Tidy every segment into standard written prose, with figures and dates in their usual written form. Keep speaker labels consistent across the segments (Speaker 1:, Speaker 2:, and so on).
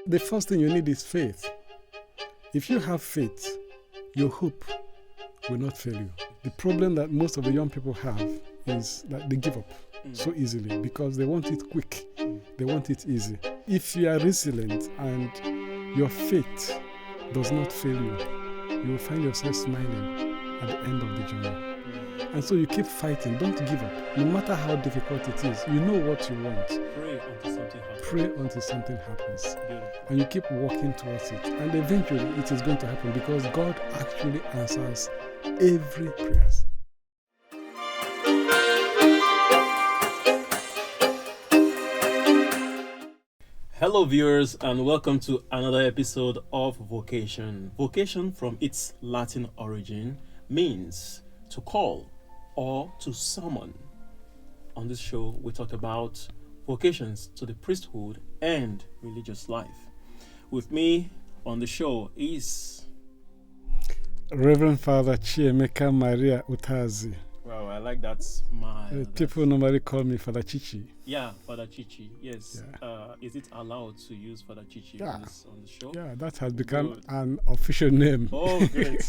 Speaker 1: the first thing you need is faith. If you have faith, your hope will not fail you. The problem that most of the young people have is that they give up so easily because they want it quick. They want it easy. If you are resilient and your faith does not fail you, you will find yourself smiling at the end of the journey. And so you keep fighting. Don't give up. No matter how difficult it is, you know what you want.
Speaker 2: Pray until something happens.
Speaker 1: Pray until something happens.
Speaker 2: Beautiful.
Speaker 1: And you keep working towards it. And eventually it is going to happen because God actually answers every prayer.
Speaker 2: Hello viewers, and welcome to another episode of Vocation. Vocation, from its Latin origin, means to call or to summon. On this show, we talk about vocations to the priesthood and religious life. With me on the show is
Speaker 1: Reverend Father Chimera Maria Utazi.
Speaker 2: Wow, I like that smile.
Speaker 1: People normally call me Father Chichi.
Speaker 2: Yeah, Father Chichi, yes.
Speaker 1: Yeah.
Speaker 2: Is it allowed to use Father Chichi on the show?
Speaker 1: Yeah, that has become an official name.
Speaker 2: Oh, great.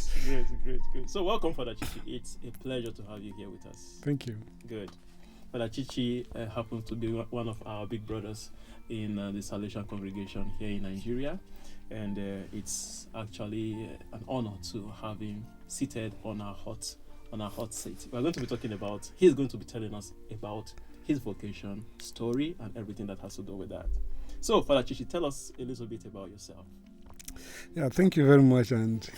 Speaker 2: So welcome, Father Chichi. It's a pleasure to have you here with us.
Speaker 1: Thank you.
Speaker 2: Good. Father Chichi happens to be one of our big brothers in the Salvation congregation here in Nigeria. And it's actually an honor to have him seated on our hot seat. We're going to be talking about, he's going to be telling us about his vocation, story, and everything that has to do with that. So, Father Chichi, tell us a little bit about yourself.
Speaker 1: Yeah, thank you very much. And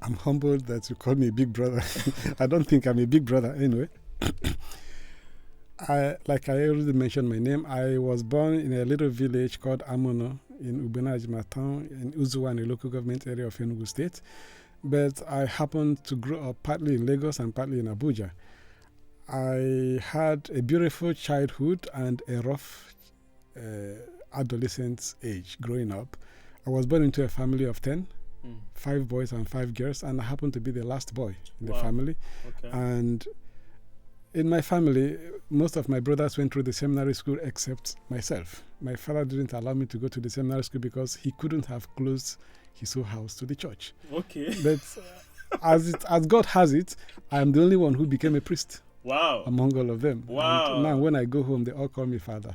Speaker 1: I'm humbled that you call me big brother. I don't think I'm a big brother anyway. Like I already mentioned my name, I was born in a little village called Amono in Ubenajima town in Uzuwan, a local government area of Enugu State. But I happened to grow up partly in Lagos and partly in Abuja. I had a beautiful childhood and a rough adolescent age growing up. I was born into a family of 10, 5 boys and 5 girls, and I happened to be the last boy in the family.
Speaker 2: Okay.
Speaker 1: And in my family, most of my brothers went through the seminary school except myself. My father didn't allow me to go to the seminary school because he couldn't have closed his whole house to the church.
Speaker 2: Okay.
Speaker 1: But as God has it, I am the only one who became a priest.
Speaker 2: Wow.
Speaker 1: Among all of them.
Speaker 2: Wow.
Speaker 1: And now when I go home, they all call me father.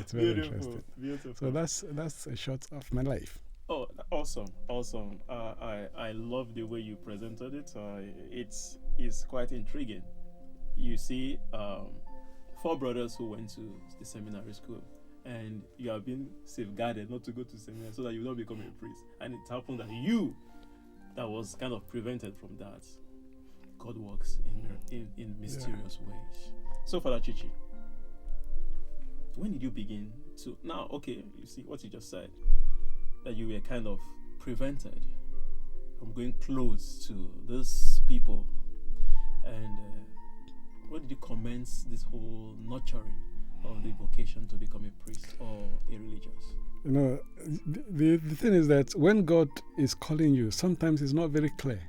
Speaker 1: It's very interesting.
Speaker 2: Beautiful.
Speaker 1: So that's a short of my life.
Speaker 2: Oh, awesome. I love the way you presented it. It's quite intriguing. You see 4 brothers who went to the seminary school, and you have been safeguarded not to go to seminary so that you will not become a priest. And it happened that was kind of prevented from that. God works in mysterious ways. So, Father Chichi, when did you begin to... Now, okay, you see what you just said, that you were kind of prevented from going close to these people. And when did you commence this whole nurturing of the vocation to become a priest or a religious?
Speaker 1: You know, the thing is that when God is calling you, sometimes it's not very clear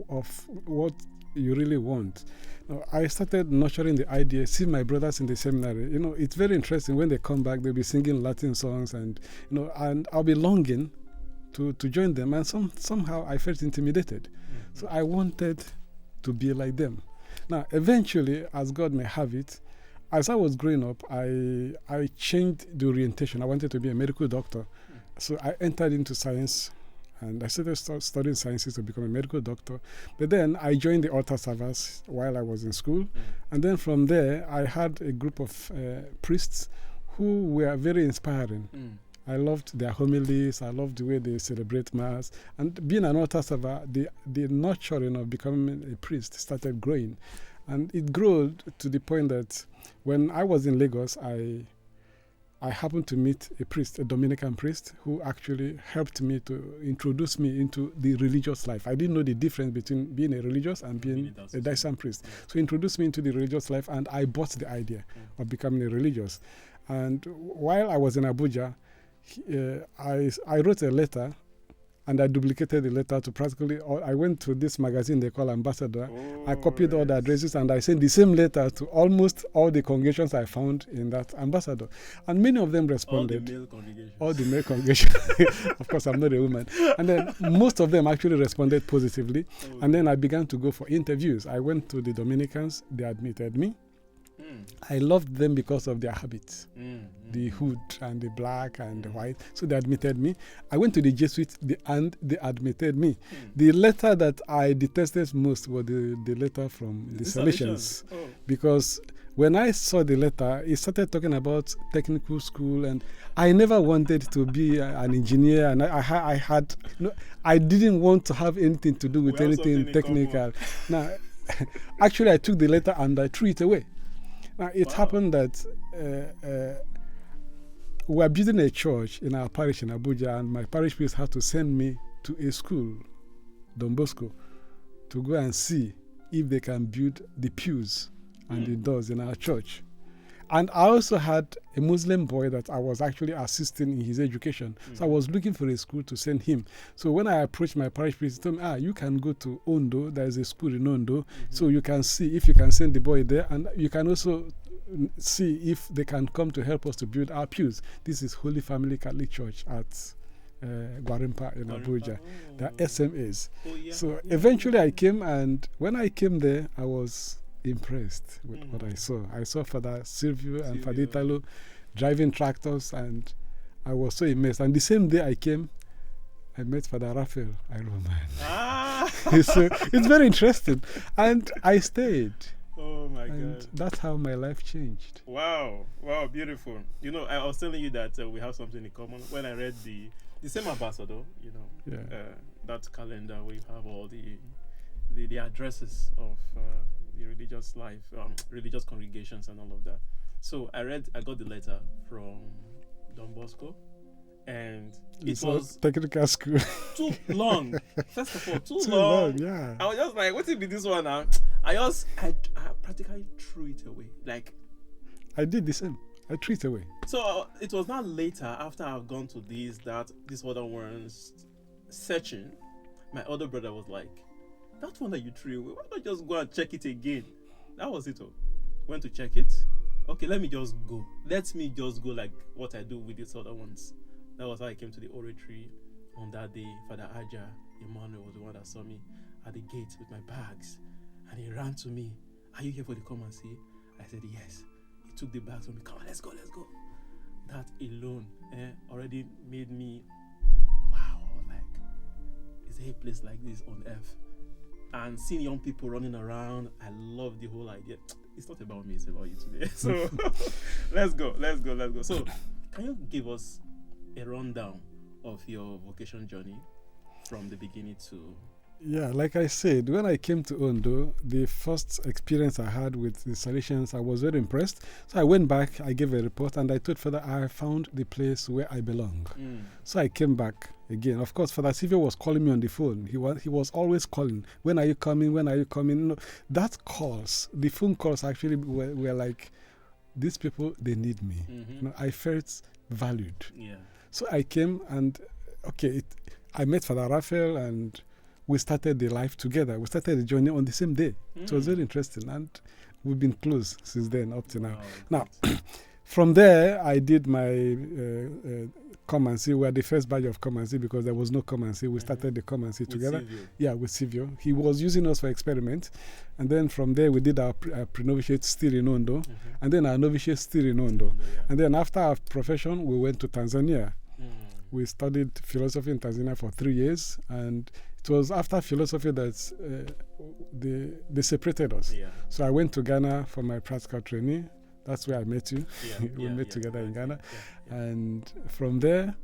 Speaker 1: of what you really want. I started nurturing the idea, see my brothers in the seminary. You know, it's very interesting when they come back, they'll be singing Latin songs, and and I'll be longing to join them, and somehow I felt intimidated. So I wanted to be like them. Now, eventually, as God may have it, as I was growing up, I changed the orientation. I wanted to be a medical doctor. So I entered into science, and I started studying sciences to become a medical doctor. But then I joined the altar servers while I was in school. And then from there, I had a group of priests who were very inspiring. I loved their homilies. I loved the way they celebrate Mass. And being an altar server, the nurturing of becoming a priest started growing. And it grew to the point that when I was in Lagos, I happened to meet a priest, a Dominican priest, who actually helped me to introduce me into the religious life. I didn't know the difference between being a religious and being a diocesan priest. So he introduced me into the religious life, and I bought the idea of becoming a religious. And while I was in Abuja, I wrote a letter and I duplicated the letter to practically I went to this magazine they call Ambassador. I copied all the addresses and I sent the same letter to almost all the congregations I found in that Ambassador. And many of them responded. All the male congregations. Of course, I'm not a woman. And then most of them actually responded positively. And then I began to go for interviews. I went to the Dominicans. They admitted me. I loved them because of their habits, the hood and the black and the white. So they admitted me. I went to the Jesuits and they admitted me. The letter that I detested most was the letter from the Salesians. Because when I saw the letter, it started talking about technical school, and I never wanted to be an engineer, and I didn't want to have anything to do with anything technical. Now, actually, I took the letter and I threw it away. Now, it happened that we were building a church in our parish in Abuja, and my parish priest had to send me to a school, Don Bosco, to go and see if they can build the pews and the doors in our church. And I also had a Muslim boy that I was actually assisting in his education. So I was looking for a school to send him. So when I approached my parish priest, he told me, you can go to Ondo. There is a school in Ondo. So you can see if you can send the boy there. And you can also see if they can come to help us to build our pews. This is Holy Family Catholic Church at Gwarimpa in Abuja. They are SMAs. So eventually I came, and when I came there, I was impressed with what I saw. I saw Father Silvio and Father Italo driving tractors, and I was so immersed. And the same day I came, I met Father Raphael Iroman. So it's very interesting. And I stayed.
Speaker 2: Oh my God.
Speaker 1: That's how my life changed.
Speaker 2: Wow, beautiful. You know, I was telling you that we have something in common. When I read the same Ambassador, you know, that calendar where you have all the addresses of the religious life, religious congregations and all of that. So I got the letter from Don Bosco, and it was
Speaker 1: technical school.
Speaker 2: Too long. First of all, too long.
Speaker 1: Yeah.
Speaker 2: I was just like, what will be this one now? I practically threw it away. Like,
Speaker 1: I did the same. I threw it away.
Speaker 2: So it was not later, after I've gone to these other ones searching, my other brother was like, that one that you threw away, why not just go and check it again? That was it all. Went to check it. Okay, let me just go. Let me just go like what I do with these other ones. That was how I came to the oratory on that day. Father Aja Emmanuel was the one that saw me at the gate with my bags. And he ran to me. Are you here for the come and see? I said, yes. He took the bags from me. Come on, let's go. That alone already made me, wow, like, is there a place like this on earth? And seeing young people running around, I love the whole idea. It's not about me, it's about you today. So let's go. So can you give us a rundown of your vocation journey from the beginning to...
Speaker 1: Yeah, like I said, when I came to Ondo, the first experience I had with the Salesians, I was very impressed. So I went back, I gave a report, and I told Father, I found the place where I belong. So I came back again. Of course, Father Silvio was calling me on the phone. He was always calling, when are you coming? No, that calls, the phone calls actually were like, these people, they need me. You know, I felt valued.
Speaker 2: Yeah.
Speaker 1: So I came and, I met Father Raphael, and we started the life together. We started the journey on the same day. It was very interesting, and we've been close since then up to now. Now, from there, I did my Come and See. We were the first batch of Come and See because there was no Come and See. We started the Come and See together.
Speaker 2: Silvio.
Speaker 1: Yeah, with Silvio. He was using us for experiment. And then from there, we did our pre-novitiate still in Ondo. And then our novitiate still in Ondo. And then after our profession, we went to Tanzania. We studied philosophy in Tanzania for 3 years. And it was after philosophy that they separated us. Yeah. So I went to Ghana for my practical training. That's where I met you. We met together in Ghana. And from there,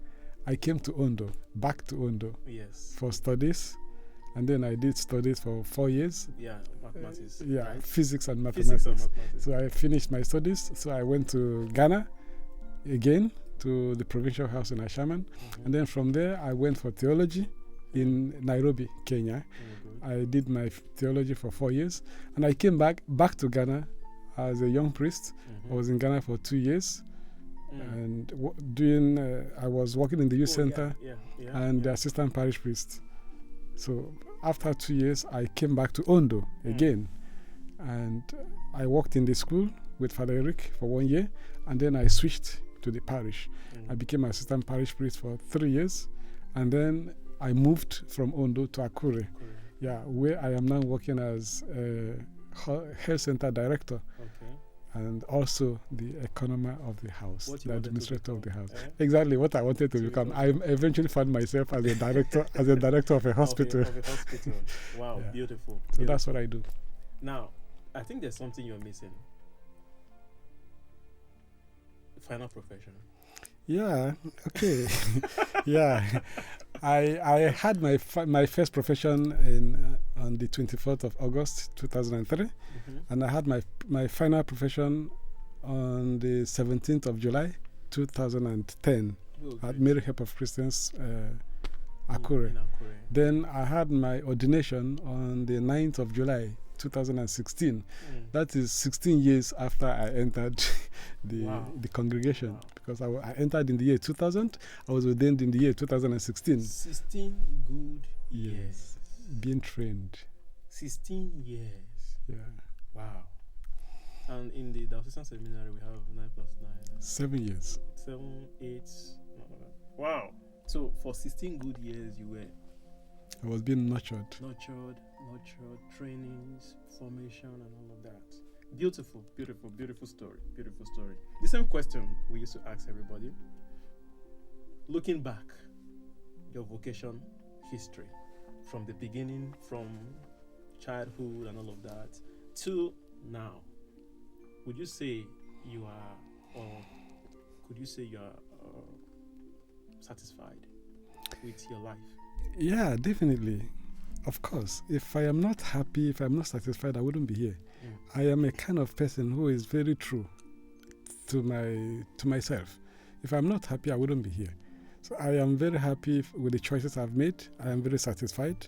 Speaker 1: I came to Ondo, back to Ondo for studies. And then I did studies for 4 years.
Speaker 2: Mathematics.
Speaker 1: Right? Physics and mathematics. So I finished my studies. So I went to Ghana again to the provincial house in Ashaman. And then from there, I went for theology in Nairobi, Kenya. I did my theology for 4 years. And I came back to Ghana as a young priest. I was in Ghana for 2 years. And and I was working in the youth center and the assistant parish priest. So after 2 years, I came back to Ondo again, and I worked in the school with Father Eric for 1 year, and then I switched to the parish. I became assistant parish priest for 3 years, and then I moved from Ondo to Akure, where I am now working as a health center director. And also the economy of the house, the administrator of the house. Exactly what I wanted to become. I eventually found myself as a director, of a hospital.
Speaker 2: Of a hospital. Wow, beautiful.
Speaker 1: So that's what I do.
Speaker 2: Now, I think there's something you're missing. Final profession.
Speaker 1: Yeah. Okay. Yeah. I had my first profession on the 24th of August 2003, and I had my final profession on the 17th of July 2010 at Mary Help of Christians, Akure. Then I had my ordination on the 9th of July 2016. That is 16 years after I entered the congregation, because I entered in the year 2000. I was ordained in the year 2016.
Speaker 2: 16 good years.
Speaker 1: Being trained. 16
Speaker 2: years.
Speaker 1: Yeah.
Speaker 2: Wow. And in the Diocesan Seminary, we have 9 plus 9.
Speaker 1: 7 years.
Speaker 2: 7, 8. Wow. So for 16 good years, you were.
Speaker 1: I was being nurtured,
Speaker 2: trainings, formation, and all of that. Beautiful story. The same question we used to ask everybody. Looking back, your vocation history, from the beginning, from childhood and all of that, to now, would you say you are, or could you say you are satisfied with your life?
Speaker 1: Yeah, definitely. Of course. If I am not happy, if I'm not satisfied, I wouldn't be here. I am a kind of person who is very true to myself. If I'm not happy, I wouldn't be here. So I am very happy with the choices I've made. I am very satisfied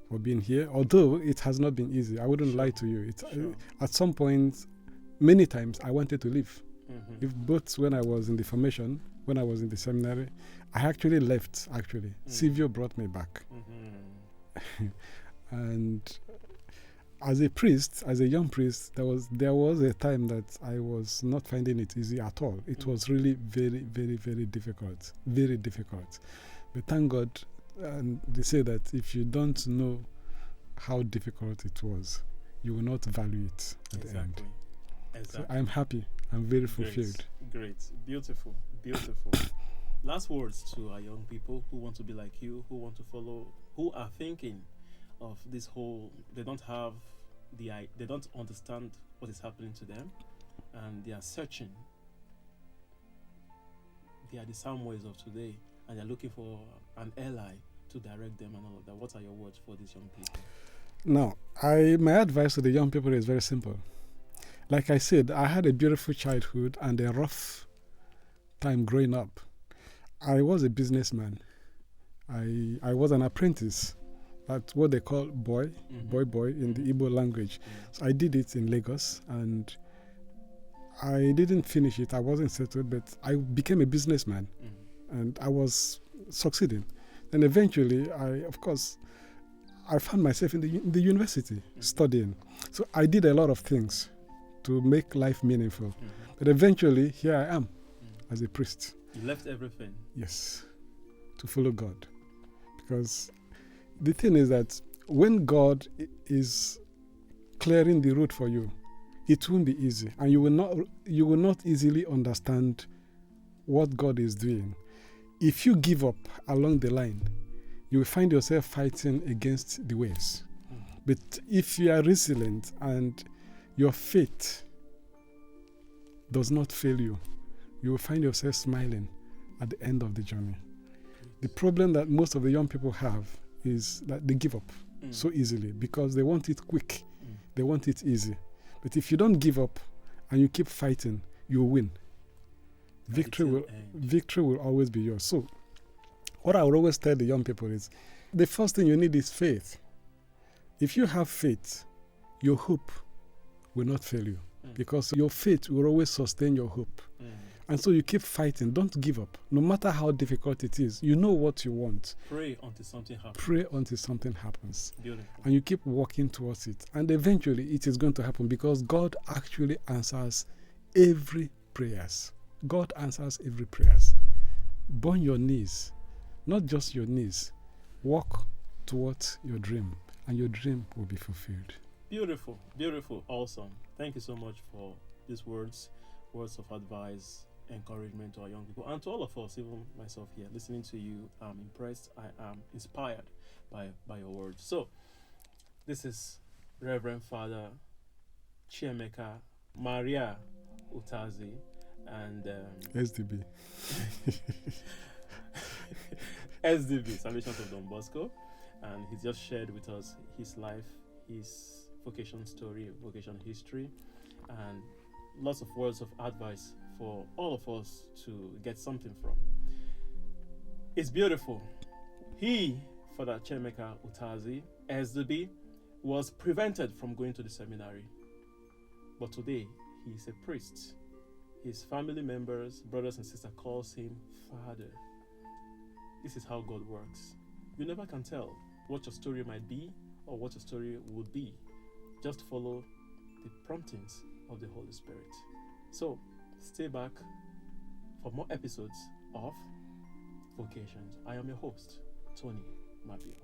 Speaker 1: for being here, although it has not been easy. I wouldn't lie to you. At some point, many times, I wanted to leave. If both when I was in the formation, when I was in the seminary, I actually left, Silvio brought me back. And as a priest, as a young priest, there was a time that I was not finding it easy at all. It was really very, very, very difficult. Very difficult. But thank God, and they say that if you don't know how difficult it was, you will not value it at the end. So I'm happy. I'm very fulfilled.
Speaker 2: Great. Beautiful. Last words to our young people who want to be like you, who want to follow, who are thinking of this whole, they don't understand what is happening to them, and they are searching. They are the Samuels of today, and they're looking for an ally to direct them and all of that. What are your words for these young people?
Speaker 1: Now, my advice to the young people is very simple. Like I said, I had a beautiful childhood and a rough time growing up. I was a businessman. I was an apprentice. That's what they call boy in the Igbo language. So I did it in Lagos, and I didn't finish it. I wasn't settled, but I became a businessman, and I was succeeding. And eventually, I found myself in the university studying. So I did a lot of things to make life meaningful. But eventually, here I am as a priest.
Speaker 2: You left everything?
Speaker 1: Yes, to follow God. Because the thing is that when God is clearing the road for you, it won't be easy, and you will not easily understand what God is doing. If you give up along the line, you will find yourself fighting against the waves. But if you are resilient and your faith does not fail you, you will find yourself smiling at the end of the journey. The problem that most of the young people have is that they give up so easily because they want it quick. They want it easy. But if you don't give up and you keep fighting, you will win. Victory will always be yours. So what I would always tell the young people is, the first thing you need is faith. If you have faith, your hope will not fail you, because your faith will always sustain your hope. And so you keep fighting. Don't give up. No matter how difficult it is, you know what you want.
Speaker 2: Pray until something happens.
Speaker 1: Pray until something happens.
Speaker 2: Beautiful.
Speaker 1: And you keep working towards it. And eventually it is going to happen because God actually answers every prayers. God answers every prayers. Burn your knees. Not just your knees. Walk towards your dream. And your dream will be fulfilled.
Speaker 2: Beautiful. Beautiful. Awesome. Thank you so much for these words of advice, encouragement to our young people, and to all of us, even myself here, listening to you. I'm impressed. I am inspired by your words. So, this is Reverend Father Chimera Maria Utazi and
Speaker 1: SDB.
Speaker 2: SDB, Salvations of Don Bosco, and he's just shared with us his life, his vocation story, vocation history, and lots of words of advice for all of us to get something from. It's beautiful. He, Father Chiemeka Utazi SDB, was prevented from going to the seminary. But today, he is a priest. His family members, brothers and sisters, calls him Father. This is how God works. You never can tell what your story might be or what your story would be. Just follow the promptings of the Holy Spirit. So, stay back for more episodes of Vocations. I am your host, Tony Mabio.